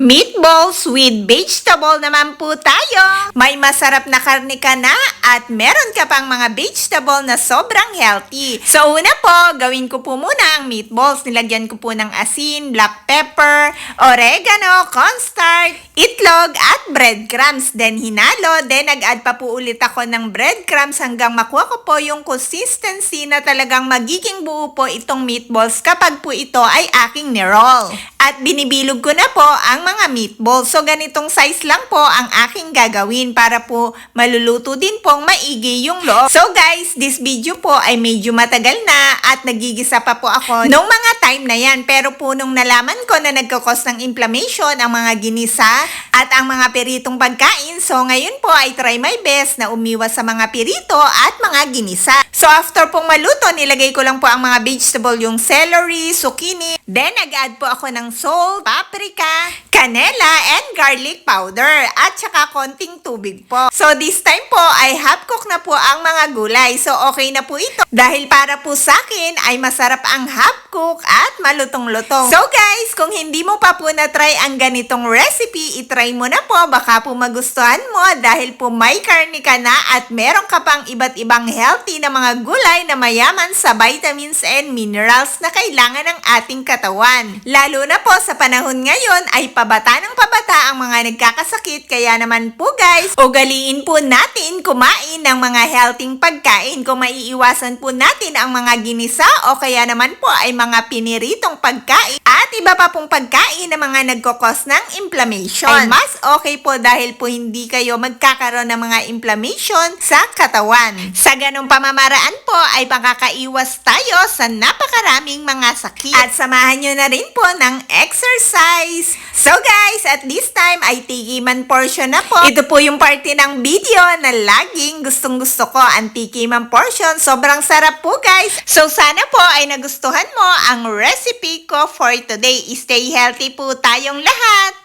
Meatballs with vegetable naman po tayo. May masarap na karne ka na at meron ka pang mga vegetable na sobrang healthy. So una po, gawin ko po muna ang meatballs. Nilagyan ko po ng asin, black pepper, oregano, cornstarch, itlog at breadcrumbs. Then hinalo, then nag-add pa po ulit ako ng breadcrumbs hanggang makuha ko po yung consistency na talagang magiging buo po itong meatballs kapag po ito ay aking niroll. At binibilog ko na po ang mga meatballs. So, ganitong size lang po ang aking gagawin para po maluluto din pong maigi yung loob. So, guys, this video po ay medyo matagal na at nagigisa pa po ako nung mga time na yan. Pero po nung nalaman ko na nagkakos ng inflammation ang mga ginisa at ang mga piritong pagkain, so ngayon po ay try my best na umiwas sa mga pirito at mga ginisa. So, after pong maluto, nilagay ko lang po ang mga vegetable, yung celery, zucchini. Then, nag-add po ako ng salt, paprika, canela, and garlic powder. At saka konting tubig po. So, this time po ay half-cook na po ang mga gulay. So, okay na po ito. Dahil para po sa akin ay masarap ang half-cook at malutong-lutong. So, guys, kung hindi mo pa po na-try ang ganitong recipe, itry mo na po. Baka po magustuhan mo dahil po may karne ka na at meron ka pang iba't ibang healthy na mga gulay na mayaman sa vitamins and minerals na kailangan ng ating katawan. Lalo na po sa panahon ngayon ay pabata ng pabata ang mga nagkakasakit. Kaya naman po guys, ugaliin po natin kumain ng mga healthy pagkain. Kung maiiwasan po natin ang mga ginisa o kaya naman po ay mga piniritong pagkain at iba pa pong pagkain na mga nagkokos ng inflammation, ay mas okay po dahil po hindi kayo magkakaroon ng mga inflammation sa katawan. Sa ganong pamamaraan po ay makakaiwas tayo sa napakaraming mga sakit. At samahan nyo na rin po ng exercise. So guys, at this time ay tikiman portion na po. Ito po yung parte ng video na laging gustong-gusto ko, ang tikiman portion. Sobrang sarap po guys. So sana po ay nagustuhan mo ang recipe ko for today. Stay healthy po tayong lahat.